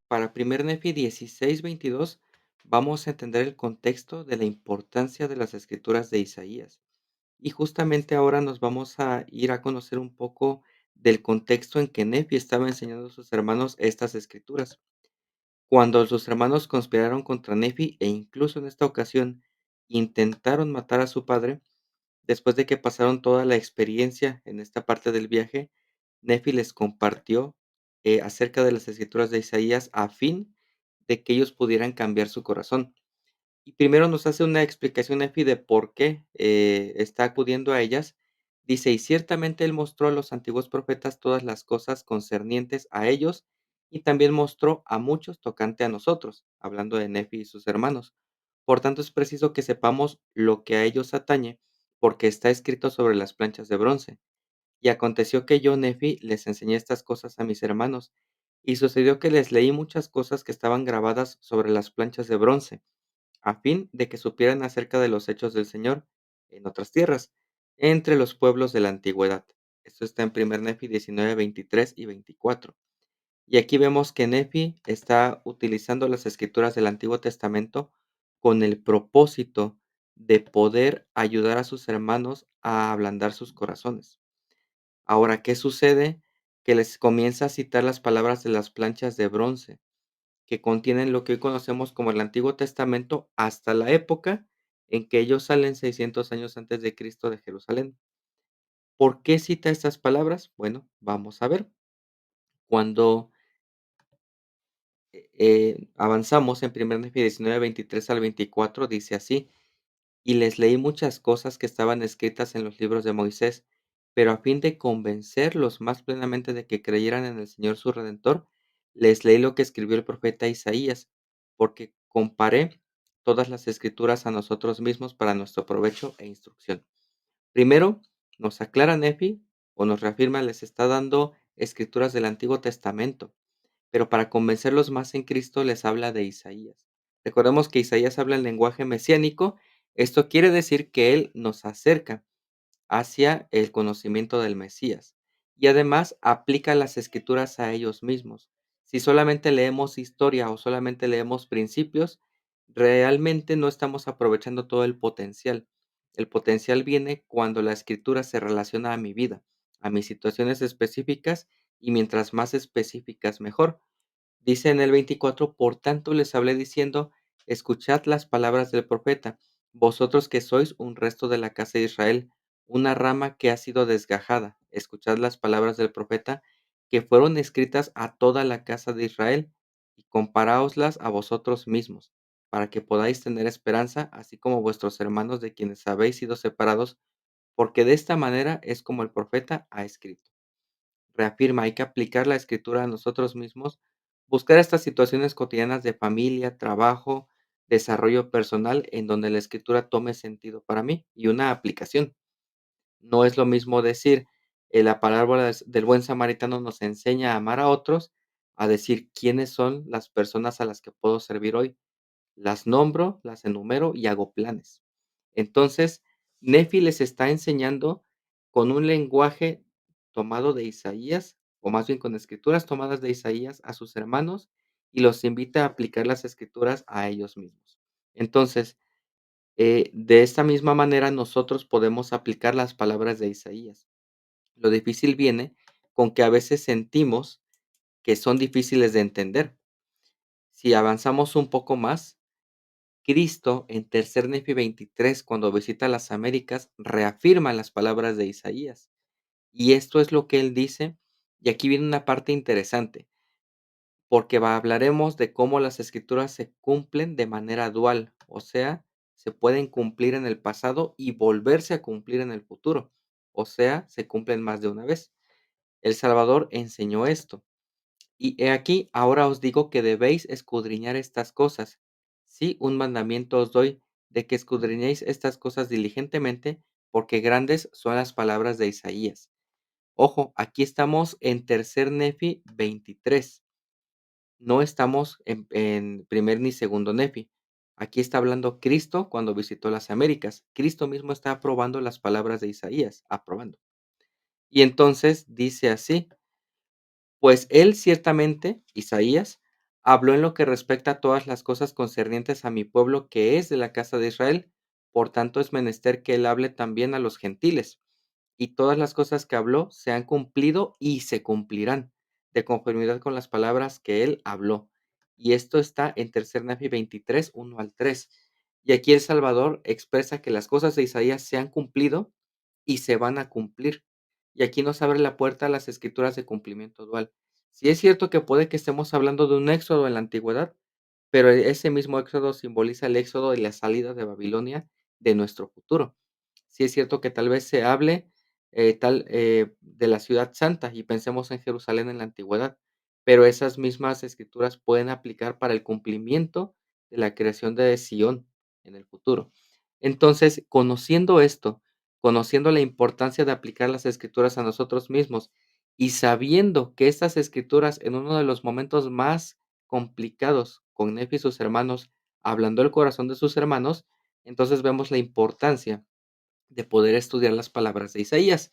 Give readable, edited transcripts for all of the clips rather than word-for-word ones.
Para primer Nefi 16:22 vamos a entender el contexto de la importancia de las escrituras de Isaías. Y justamente ahora nos vamos a ir a conocer un poco del contexto en que Nefi estaba enseñando a sus hermanos estas escrituras. Cuando sus hermanos conspiraron contra Nefi e incluso en esta ocasión intentaron matar a su padre, después de que pasaron toda la experiencia en esta parte del viaje, Nefi les compartió, acerca de las escrituras de Isaías a fin de que ellos pudieran cambiar su corazón. Y primero nos hace una explicación Nefi de por qué, está acudiendo a ellas. Dice: "Y ciertamente él mostró a los antiguos profetas todas las cosas concernientes a ellos, y también mostró a muchos tocante a nosotros", hablando de Nefi y sus hermanos. "Por tanto, es preciso que sepamos lo que a ellos atañe, porque está escrito sobre las planchas de bronce. Y aconteció que yo, Nefi, les enseñé estas cosas a mis hermanos, y sucedió que les leí muchas cosas que estaban grabadas sobre las planchas de bronce, a fin de que supieran acerca de los hechos del Señor en otras tierras, entre los pueblos de la antigüedad". Esto está en primer Nefi 19, 23 y 24. Y aquí vemos que Nefi está utilizando las escrituras del Antiguo Testamento con el propósito de poder ayudar a sus hermanos a ablandar sus corazones. Ahora, ¿qué sucede? Que les comienza a citar las palabras de las planchas de bronce, que contienen lo que hoy conocemos como el Antiguo Testamento hasta la época en que ellos salen 600 años antes de Cristo de Jerusalén. ¿Por qué cita estas palabras? Bueno, vamos a ver. Cuando avanzamos en 1 Nefi 19, 23 al 24, dice así: "Y les leí muchas cosas que estaban escritas en los libros de Moisés, pero a fin de convencerlos más plenamente de que creyeran en el Señor su Redentor, les leí lo que escribió el profeta Isaías, porque comparé todas las escrituras a nosotros mismos para nuestro provecho e instrucción". Primero, nos aclara Nefi, o nos reafirma, les está dando escrituras del Antiguo Testamento, pero para convencerlos más en Cristo les habla de Isaías. Recordemos que Isaías habla en lenguaje mesiánico. Esto quiere decir que él nos acerca hacia el conocimiento del Mesías, y además aplica las escrituras a ellos mismos. Si solamente leemos historia o solamente leemos principios, realmente no estamos aprovechando todo el potencial. El potencial viene cuando la escritura se relaciona a mi vida, a mis situaciones específicas, y mientras más específicas mejor. Dice en el 24: "Por tanto les hablé diciendo: escuchad las palabras del profeta, vosotros que sois un resto de la casa de Israel, una rama que ha sido desgajada. Escuchad las palabras del profeta, que fueron escritas a toda la casa de Israel, y comparáoslas a vosotros mismos, para que podáis tener esperanza, así como vuestros hermanos de quienes habéis sido separados, porque de esta manera es como el profeta ha escrito". Reafirma, hay que aplicar la escritura a nosotros mismos, buscar estas situaciones cotidianas de familia, trabajo, desarrollo personal, en donde la escritura tome sentido para mí y una aplicación. No es lo mismo decir, la parábola del buen samaritano nos enseña a amar a otros, a decir quiénes son las personas a las que puedo servir hoy. Las nombro, las enumero y hago planes. Entonces, Nefi les está enseñando con un lenguaje tomado de Isaías, o más bien con escrituras tomadas de Isaías a sus hermanos, y los invita a aplicar las escrituras a ellos mismos. Entonces, de esta misma manera nosotros podemos aplicar las palabras de Isaías. Lo difícil viene con que a veces sentimos que son difíciles de entender. Si avanzamos un poco más, Cristo, en tercer Nefi 23, cuando visita las Américas, reafirma las palabras de Isaías. Y esto es lo que él dice, y aquí viene una parte interesante, porque hablaremos de cómo las escrituras se cumplen de manera dual, o sea, se pueden cumplir en el pasado y volverse a cumplir en el futuro, o sea, se cumplen más de una vez. El Salvador enseñó esto. "Y he aquí, ahora os digo que debéis escudriñar estas cosas. Sí, un mandamiento os doy, de que escudriñéis estas cosas diligentemente, porque grandes son las palabras de Isaías". Ojo, aquí estamos en tercer Nefi 23. No estamos en primer ni segundo Nefi. Aquí está hablando Cristo cuando visitó las Américas. Cristo mismo está aprobando las palabras de Isaías, aprobando. Y entonces dice así: "Pues él ciertamente", Isaías, Habló en lo que respecta a todas las cosas concernientes a mi pueblo que es de la casa de Israel, por tanto es menester que él hable también a los gentiles. Y todas las cosas que habló se han cumplido y se cumplirán, de conformidad con las palabras que él habló. Y esto está en Tercer Nefi 23, 1 al 3. Y aquí el Salvador expresa que las cosas de Isaías se han cumplido y se van a cumplir. Y aquí nos abre la puerta a las escrituras de cumplimiento dual. Si es cierto que puede que estemos hablando de un éxodo en la antigüedad, pero ese mismo éxodo simboliza el éxodo y la salida de Babilonia de nuestro futuro. Sí es cierto que tal vez se hable de la ciudad santa y pensemos en Jerusalén en la antigüedad, pero esas mismas escrituras pueden aplicar para el cumplimiento de la creación de Sión en el futuro. Entonces, conociendo esto, conociendo la importancia de aplicar las escrituras a nosotros mismos y sabiendo que estas escrituras en uno de los momentos más complicados con Nefi y sus hermanos, hablando el corazón de sus hermanos, entonces vemos la importancia de poder estudiar las palabras de Isaías.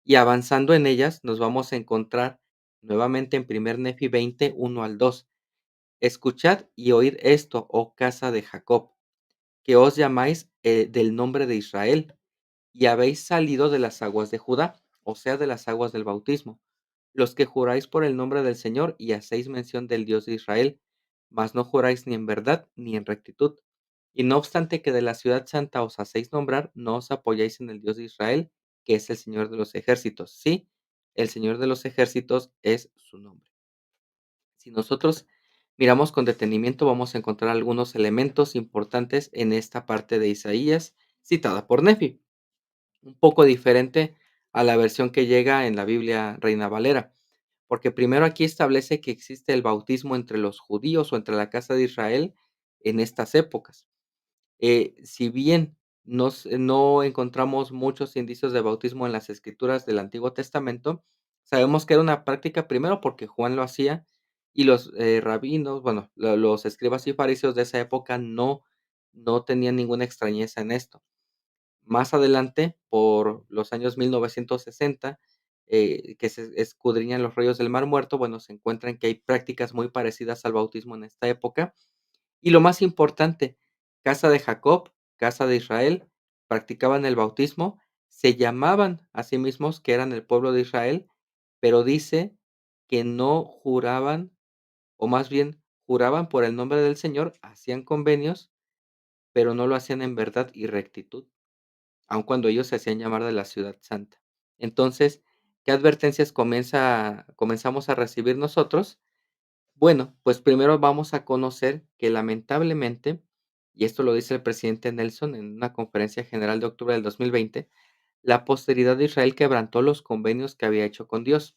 Y avanzando en ellas, nos vamos a encontrar nuevamente en primer Nefi 20, 1 al 2. Escuchad y oíd esto, oh casa de Jacob, que os llamáis del nombre de Israel, y habéis salido de las aguas de Judá, o sea, de las aguas del bautismo, los que juráis por el nombre del Señor y hacéis mención del Dios de Israel, mas no juráis ni en verdad ni en rectitud. Y no obstante que de la ciudad santa os hacéis nombrar, no os apoyáis en el Dios de Israel, que es el Señor de los ejércitos. Sí, el Señor de los ejércitos es su nombre. Si nosotros miramos con detenimiento, vamos a encontrar algunos elementos importantes en esta parte de Isaías citada por Nefi, un poco diferente a la versión que llega en la Biblia Reina Valera, porque primero aquí establece que existe el bautismo entre los judíos o entre la casa de Israel en estas épocas. Si bien no encontramos muchos indicios de bautismo en las escrituras del Antiguo Testamento, sabemos que era una práctica primero porque Juan lo hacía y los rabinos, bueno, los escribas y fariseos de esa época no tenían ninguna extrañeza en esto. Más adelante, por los años 1960, que se escudriñan los rollos del Mar Muerto, bueno, se encuentran que hay prácticas muy parecidas al bautismo en esta época. Y lo más importante, casa de Jacob, casa de Israel, practicaban el bautismo, se llamaban a sí mismos que eran el pueblo de Israel, pero dice que no juraban, o más bien juraban por el nombre del Señor, hacían convenios, pero no lo hacían en verdad y rectitud, aun cuando ellos se hacían llamar de la ciudad santa. Entonces, ¿qué advertencias comenzamos a recibir nosotros? Bueno, pues primero vamos a conocer que lamentablemente, y esto lo dice el presidente Nelson en una conferencia general de octubre del 2020, la posteridad de Israel quebrantó los convenios que había hecho con Dios,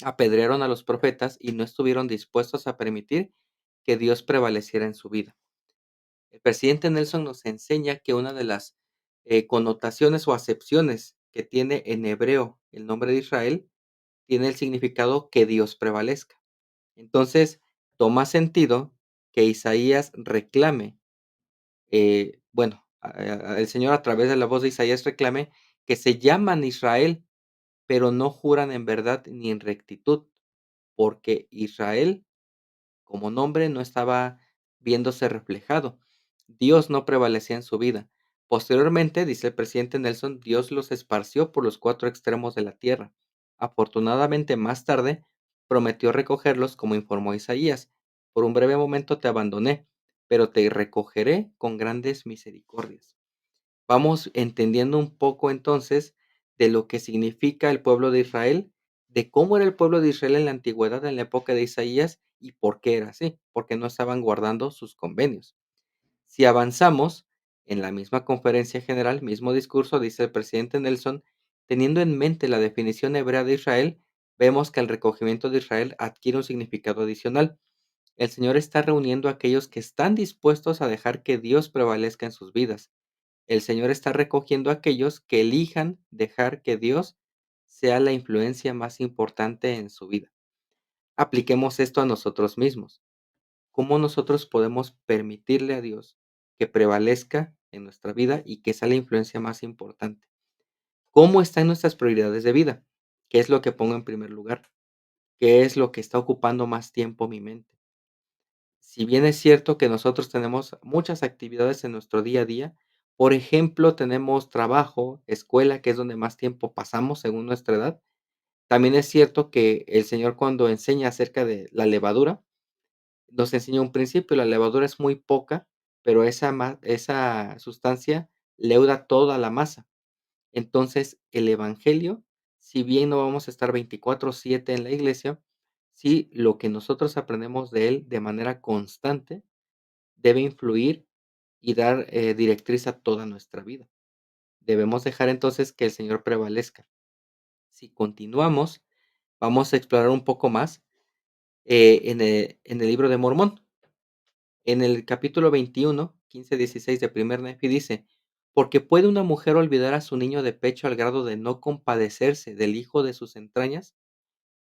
apedrearon a los profetas y no estuvieron dispuestos a permitir que Dios prevaleciera en su vida. El presidente Nelson nos enseña que una de las connotaciones o acepciones que tiene en hebreo el nombre de Israel tiene el significado que Dios prevalezca. Entonces, toma sentido que Isaías reclame, el Señor a través de la voz de Isaías reclame que se llaman Israel, pero no juran en verdad ni en rectitud, porque Israel como nombre no estaba viéndose reflejado. Dios no prevalecía en su vida. Posteriormente, dice el presidente Nelson, Dios los esparció por los cuatro extremos de la tierra. Afortunadamente, más tarde, prometió recogerlos, como informó Isaías. Por un breve momento te abandoné, pero te recogeré con grandes misericordias. Vamos entendiendo un poco entonces de lo que significa el pueblo de Israel, de cómo era el pueblo de Israel en la antigüedad, en la época de Isaías, y por qué era así, porque no estaban guardando sus convenios. Si avanzamos, en la misma conferencia general, mismo discurso, dice el presidente Nelson, teniendo en mente la definición hebrea de Israel, vemos que el recogimiento de Israel adquiere un significado adicional. El Señor está reuniendo a aquellos que están dispuestos a dejar que Dios prevalezca en sus vidas. El Señor está recogiendo a aquellos que elijan dejar que Dios sea la influencia más importante en su vida. Apliquemos esto a nosotros mismos. ¿Cómo nosotros podemos permitirle a Dios que prevalezca en nuestra vida y que sea la influencia más importante? ¿Cómo están nuestras prioridades de vida? ¿Qué es lo que pongo en primer lugar? ¿Qué es lo que está ocupando más tiempo mi mente? Si bien es cierto que nosotros tenemos muchas actividades en nuestro día a día, por ejemplo, tenemos trabajo, escuela, que es donde más tiempo pasamos según nuestra edad. También es cierto que el Señor cuando enseña acerca de la levadura, nos enseña un principio, la levadura es muy poca, pero esa sustancia leuda toda la masa. Entonces, el evangelio, si bien no vamos a estar 24/7 en la iglesia, sí, lo que nosotros aprendemos de él de manera constante debe influir y dar, directriz a toda nuestra vida. Debemos dejar entonces que el Señor prevalezca. Si continuamos, vamos a explorar un poco más, en el libro de Mormón. En el capítulo 21, 15-16 de Primer Nefi dice: "Porque puede una mujer olvidar a su niño de pecho al grado de no compadecerse del hijo de sus entrañas,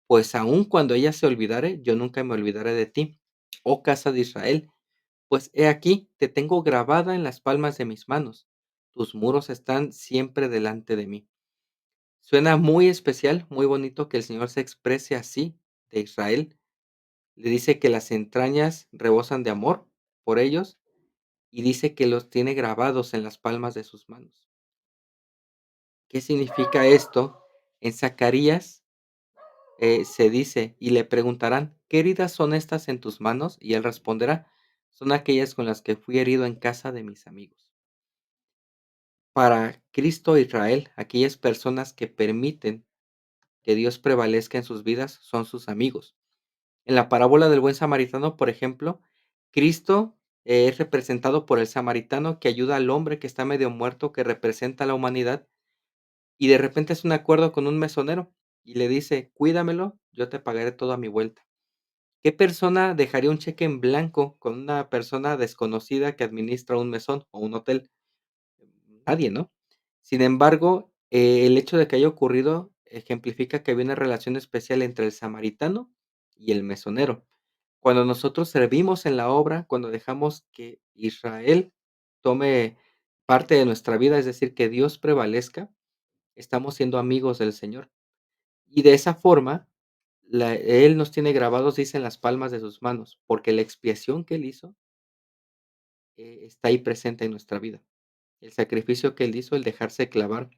pues aun cuando ella se olvidare, yo nunca me olvidaré de ti, oh casa de Israel, pues he aquí, te tengo grabada en las palmas de mis manos, tus muros están siempre delante de mí". Suena muy especial, muy bonito que el Señor se exprese así de Israel. Le dice que las entrañas rebosan de amor por ellos y dice que los tiene grabados en las palmas de sus manos. ¿Qué significa esto? En Zacarías, se dice: "Y le preguntarán: '¿Qué heridas son estas en tus manos?', y él responderá: 'Son aquellas con las que fui herido en casa de mis amigos'". Para Cristo e Israel, aquellas personas que permiten que Dios prevalezca en sus vidas son sus amigos. En la parábola del buen samaritano, por ejemplo, Cristo, es representado por el samaritano que ayuda al hombre que está medio muerto, que representa a la humanidad, y de repente hace un acuerdo con un mesonero y le dice: "Cuídamelo, yo te pagaré todo a mi vuelta". ¿Qué persona dejaría un cheque en blanco con una persona desconocida que administra un mesón o un hotel? Nadie, ¿no? Sin embargo, el hecho de que haya ocurrido ejemplifica que había una relación especial entre el samaritano y el mesonero. Cuando nosotros servimos en la obra, cuando dejamos que Israel tome parte de nuestra vida, es decir, que Dios prevalezca, estamos siendo amigos del Señor. Y de esa forma, Él nos tiene grabados, dice, en las palmas de sus manos, porque la expiación que Él hizo está ahí presente en nuestra vida. El sacrificio que Él hizo, el dejarse clavar,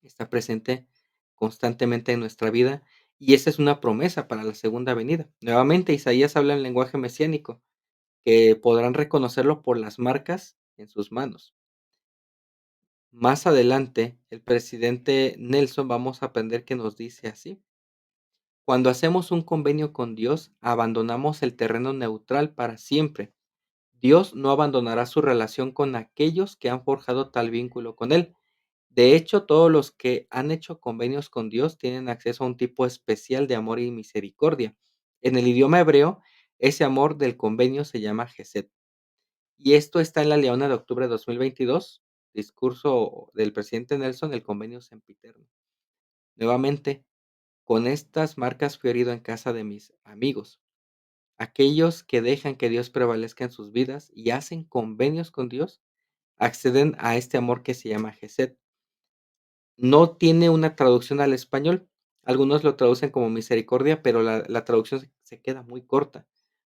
está presente constantemente en nuestra vida y esa es una promesa para la segunda venida. Nuevamente, Isaías habla en lenguaje mesiánico, que podrán reconocerlo por las marcas en sus manos. Más adelante, el presidente Nelson vamos a aprender que nos dice así: "Cuando hacemos un convenio con Dios, abandonamos el terreno neutral para siempre. Dios no abandonará su relación con aquellos que han forjado tal vínculo con Él. De hecho, todos los que han hecho convenios con Dios tienen acceso a un tipo especial de amor y misericordia. En el idioma hebreo, ese amor del convenio se llama Gesed. Y esto está en la Leona de octubre de 2022, discurso del presidente Nelson, el convenio sempiterno. Nuevamente, con estas marcas fui herido en casa de mis amigos. Aquellos que dejan que Dios prevalezca en sus vidas y hacen convenios con Dios, acceden a este amor que se llama Gesed. No tiene una traducción al español. Algunos lo traducen como misericordia, pero la traducción se queda muy corta,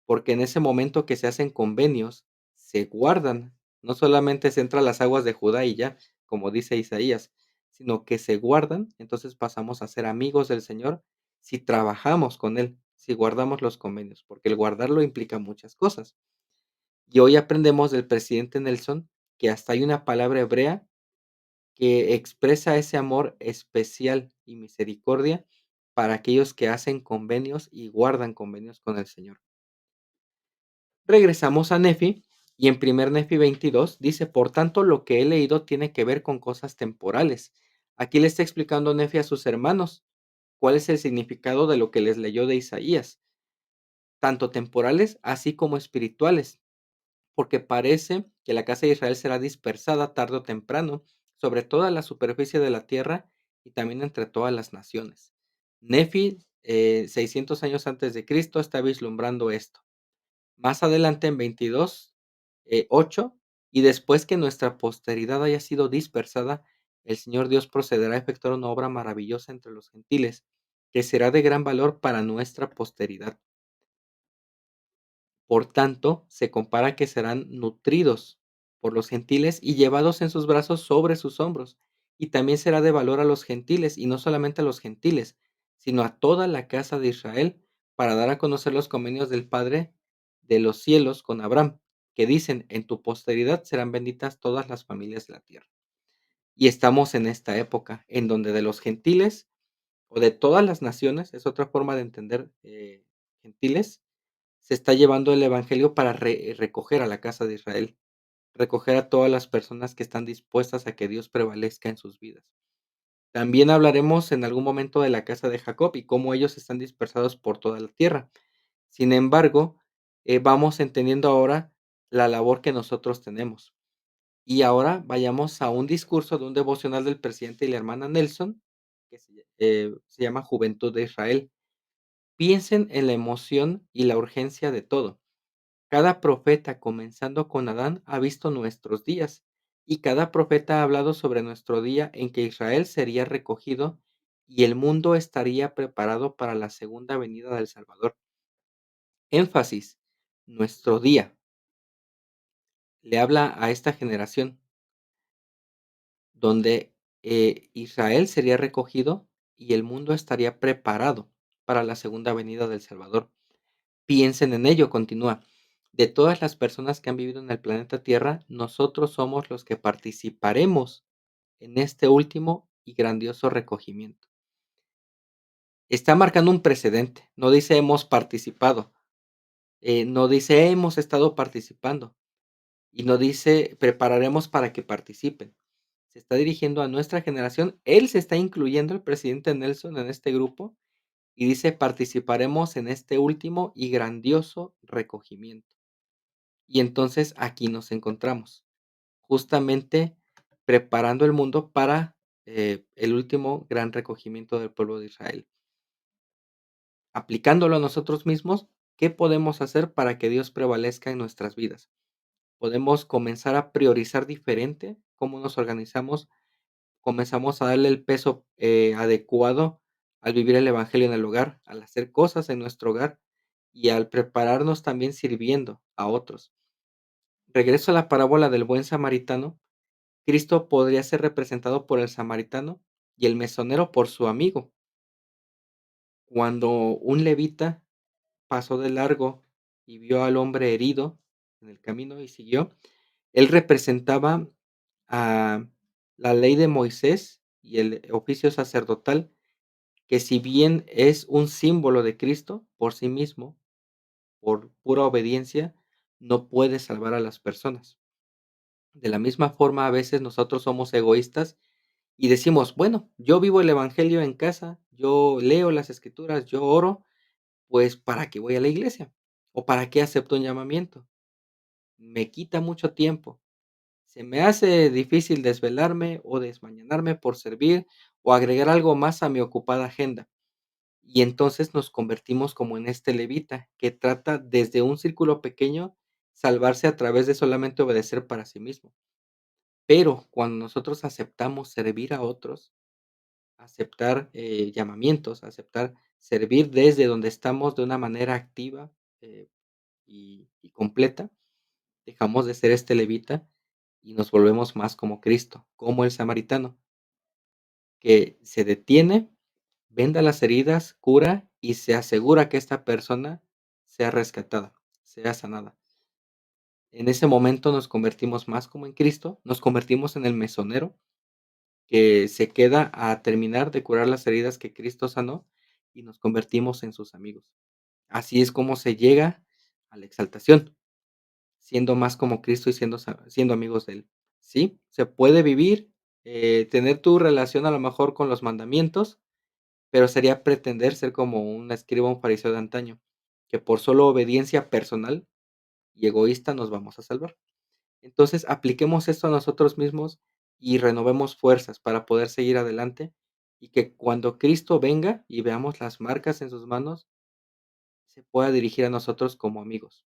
porque en ese momento que se hacen convenios, se guardan. No solamente se entra a las aguas de Judá y ya, como dice Isaías, sino que se guardan, entonces pasamos a ser amigos del Señor si trabajamos con Él, si guardamos los convenios, porque el guardarlo implica muchas cosas. Y hoy aprendemos del presidente Nelson que hasta hay una palabra hebrea que expresa ese amor especial y misericordia para aquellos que hacen convenios y guardan convenios con el Señor. Regresamos a Nefi y en primer Nefi 22 dice: "Por tanto, lo que he leído tiene que ver con cosas temporales". Aquí le está explicando Nefi a sus hermanos cuál es el significado de lo que les leyó de Isaías, tanto temporales así como espirituales. Porque parece que la casa de Israel será dispersada tarde o temprano sobre toda la superficie de la tierra y también entre todas las naciones. Nefi, 600 años antes de Cristo, está vislumbrando esto. Más adelante, en 22, 8, y después que nuestra posteridad haya sido dispersada, el Señor Dios procederá a efectuar una obra maravillosa entre los gentiles, que será de gran valor para nuestra posteridad. Por tanto, se compara que serán nutridos por los gentiles y llevados en sus brazos sobre sus hombros. Y también será de valor a los gentiles, y no solamente a los gentiles, sino a toda la casa de Israel, para dar a conocer los convenios del Padre de los cielos con Abraham, que dicen, en tu posteridad serán benditas todas las familias de la tierra. Y estamos en esta época, en donde de los gentiles, o de todas las naciones, es otra forma de entender gentiles, se está llevando el evangelio para recoger a la casa de Israel, recoger a todas las personas que están dispuestas a que Dios prevalezca en sus vidas. También hablaremos en algún momento de la casa de Jacob y cómo ellos están dispersados por toda la tierra. Sin embargo, vamos entendiendo ahora la labor que nosotros tenemos. Y ahora vayamos a un discurso de un devocional del presidente y la hermana Nelson, que se llama Juventud de Israel. Piensen en la emoción y la urgencia de todo. Cada profeta, comenzando con Adán, ha visto nuestros días, y cada profeta ha hablado sobre nuestro día en que Israel sería recogido y el mundo estaría preparado para la segunda venida del Salvador. Énfasis, nuestro día, le habla a esta generación donde Israel sería recogido y el mundo estaría preparado para la segunda venida del Salvador. Piensen en ello, continúa. De todas las personas que han vivido en el planeta Tierra, nosotros somos los que participaremos en este último y grandioso recogimiento. Está marcando un precedente. No dice hemos participado, no dice hemos estado participando y no dice prepararemos para que participen. Se está dirigiendo a nuestra generación. Él se está incluyendo, el presidente Nelson, en este grupo y dice participaremos en este último y grandioso recogimiento. Y entonces aquí nos encontramos, justamente preparando el mundo para el último gran recogimiento del pueblo de Israel. Aplicándolo a nosotros mismos, ¿qué podemos hacer para que Dios prevalezca en nuestras vidas? Podemos comenzar a priorizar diferente cómo nos organizamos, comenzamos a darle el peso adecuado al vivir el Evangelio en el hogar, al hacer cosas en nuestro hogar y al prepararnos también sirviendo a otros. Regreso a la parábola del buen samaritano. Cristo podría ser representado por el samaritano y el mesonero por su amigo. Cuando un levita pasó de largo y vio al hombre herido en el camino y siguió, él representaba a la ley de Moisés y el oficio sacerdotal, que si bien es un símbolo de Cristo por sí mismo, por pura obediencia, no puede salvar a las personas. De la misma forma, a veces nosotros somos egoístas y decimos, bueno, yo vivo el evangelio en casa, yo leo las escrituras, yo oro, pues ¿para qué voy a la iglesia? ¿O para qué acepto un llamamiento? Me quita mucho tiempo. Se me hace difícil desvelarme o desmañanarme por servir o agregar algo más a mi ocupada agenda. Y entonces nos convertimos como en este levita que trata desde un círculo pequeño salvarse a través de solamente obedecer para sí mismo. Pero cuando nosotros aceptamos servir a otros, aceptar llamamientos, aceptar servir desde donde estamos de una manera activa eh, y completa, dejamos de ser este levita y nos volvemos más como Cristo, como el samaritano, que se detiene, venda las heridas, cura y se asegura que esta persona sea rescatada, sea sanada. En ese momento nos convertimos más como en Cristo, nos convertimos en el mesonero que se queda a terminar de curar las heridas que Cristo sanó y nos convertimos en sus amigos. Así es como se llega a la exaltación, siendo más como Cristo y siendo amigos de Él. Sí, se puede vivir, tener tu relación a lo mejor con los mandamientos, pero sería pretender ser como un escriba, un fariseo de antaño, que por solo obediencia personal y egoísta nos vamos a salvar. Entonces, apliquemos esto a nosotros mismos y renovemos fuerzas para poder seguir adelante y que cuando Cristo venga y veamos las marcas en sus manos, se pueda dirigir a nosotros como amigos.